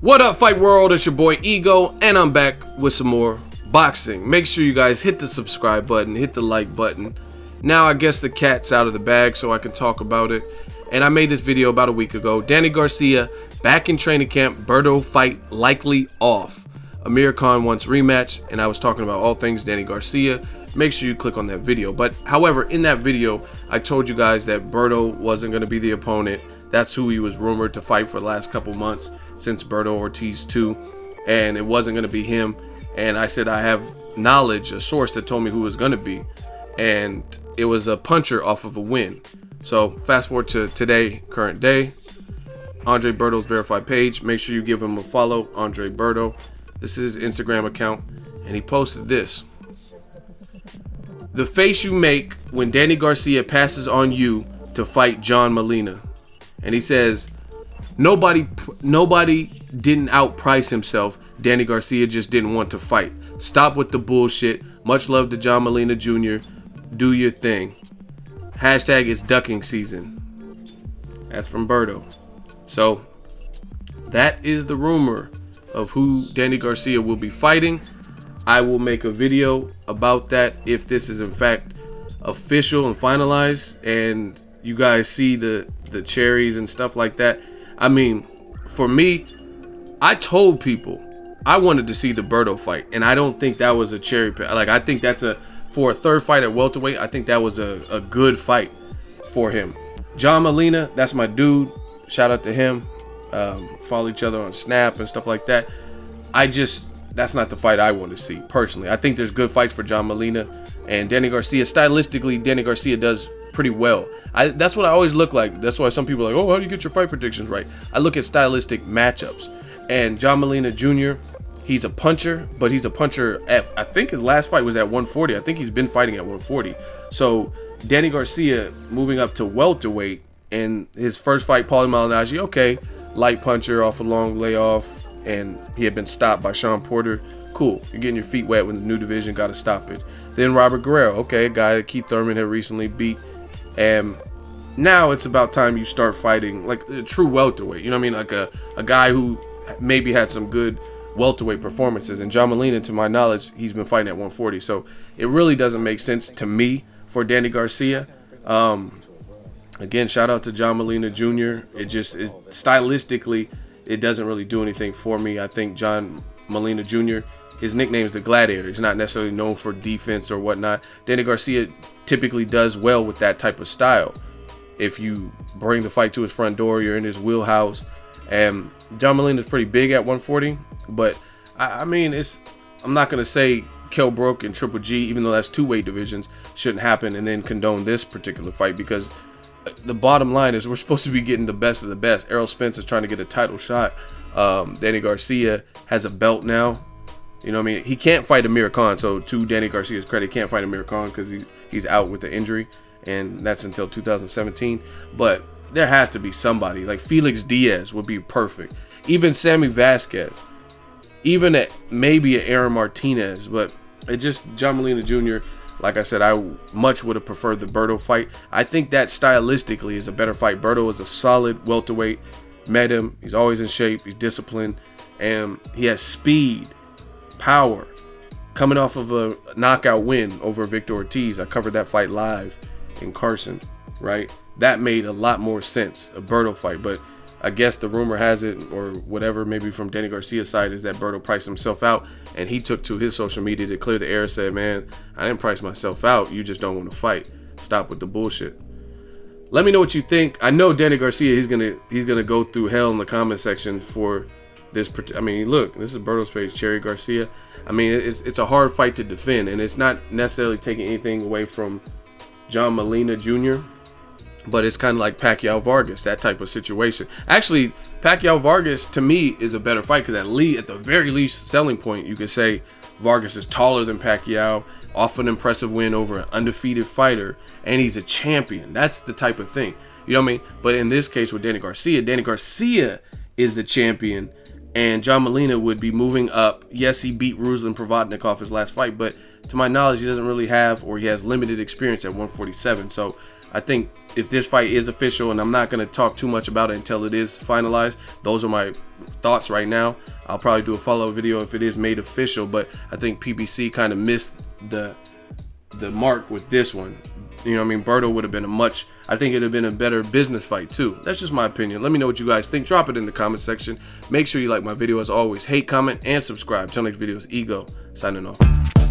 What up, Fight World? It's your boy Ego, and I'm back with some more boxing. Make sure you guys hit the subscribe button, hit the like button. Now I guess the cat's out of the bag so I can talk about it. And I made this video about a week ago. Danny Garcia back in training camp. Berto fight likely off. Amir Khan wants rematch, and I was talking about all things Danny Garcia. Make sure you click on that video. But however, in that video, I told you guys that Berto wasn't going to be the opponent. That's who he was rumored to fight for the last couple months since Berto Ortiz 2, and it wasn't going to be him. And I said I have knowledge, a source that told me who it was going to be, and it was a puncher off of a win. So fast forward to today, current day, Andre Berto's verified page. Make sure you give him a follow, Andre Berto. This is his Instagram account, and he posted this. The face you make when Danny Garcia passes on you to fight John Molina. And he says, nobody didn't outprice himself. Danny Garcia just didn't want to fight. Stop with the bullshit. Much love to John Molina Jr. Do your thing. Hashtag it's ducking season. That's from Berto. So that is the rumor of who Danny Garcia will be fighting. I will make a video about that if this is in fact official and finalized, and you guys see the cherries and stuff like that. I mean, for me, I told people I wanted to see the Berto fight, and I don't think that was a cherry pick. Like, I think that's for a third fight at welterweight, I think that was a good fight for him. John Molina, that's my dude. Shout out to him. Follow each other on Snap and stuff like that. That's not the fight I want to see personally. I think there's good fights for John Molina and Danny Garcia. Stylistically, Danny Garcia does pretty well. That's what I always look like. That's why some people are like, oh, how do you get your fight predictions right? I look at stylistic matchups. And John Molina Jr., he's a puncher, but he's a puncher at, I think his last fight was at 140. I think he's been fighting at 140. So Danny Garcia moving up to welterweight, and his first fight, Paulie Malignaggi, okay, light puncher off a long layoff, and he had been stopped by Sean Porter. Cool, you're getting your feet wet with the new division, got to stop it. Then Robert Guerrero, okay, a guy that Keith Thurman had recently beat. And now it's about time you start fighting like a true welterweight. You know what I mean? Like a guy who maybe had some good welterweight performances. And John Molina, to my knowledge, he's been fighting at 140. So it really doesn't make sense to me for Danny Garcia. Again, shout out to John Molina Jr. Stylistically, it doesn't really do anything for me. I think John Molina Jr., his nickname is the Gladiator. He's not necessarily known for defense or whatnot. Danny Garcia typically does well with that type of style. If you bring the fight to his front door, you're in his wheelhouse. And John Molina is pretty big at 140, but I mean, I'm not going to say Kell Brook and Triple G, even though that's two weight divisions, shouldn't happen and then condone this particular fight, because the bottom line is we're supposed to be getting the best of the best. Errol Spence is trying to get a title shot. Danny Garcia has a belt now. You know what I mean? He can't fight Amir Khan, so to Danny Garcia's credit, he can't fight Amir Khan because he's out with the injury, and that's until 2017. But there has to be somebody. Like Felix Diaz would be perfect. Even Sammy Vasquez. Even maybe Aaron Martinez. But it just, John Molina Jr., like I said, I much would have preferred the Berto fight. I think that stylistically is a better fight. Berto is a solid welterweight. Met him. He's always in shape. He's disciplined. And he has speed, power. Coming off of a knockout win over Victor Ortiz. I covered that fight live in Carson, right? That made a lot more sense, a Berto fight. But I guess the rumor has it, or whatever, maybe from Danny Garcia's side, is that Berto priced himself out, and he took to his social media to clear the air, said, man, I didn't price myself out. You just don't want to fight. Stop with the bullshit. Let me know what you think. I know Danny Garcia, he's gonna go through hell in the comment section for this. I mean, look, this is Berto's page, Cherry Garcia. I mean, it's a hard fight to defend, and it's not necessarily taking anything away from John Molina Jr., but it's kind of like Pacquiao Vargas, that type of situation. Actually, Pacquiao Vargas to me is a better fight because at the very least selling point, you could say Vargas is taller than Pacquiao, off an impressive win over an undefeated fighter, and he's a champion. That's the type of thing. You know what I mean? But in this case with Danny Garcia is the champion, and John Molina would be moving up. Yes, he beat Ruslan Provodnik off his last fight, but to my knowledge, he doesn't really have, or he has limited experience at 147. So I think if this fight is official, and I'm not going to talk too much about it until it is finalized, those are my thoughts right now. I'll probably do a follow-up video if it is made official, but I think PBC kind of missed the mark with this one. You know what I mean? Berto would have been I think it would have been a better business fight too. That's just my opinion. Let me know what you guys think. Drop it in the comment section. Make sure you like my video as always. Hate, comment, and subscribe. Till next video, it's Ego signing off.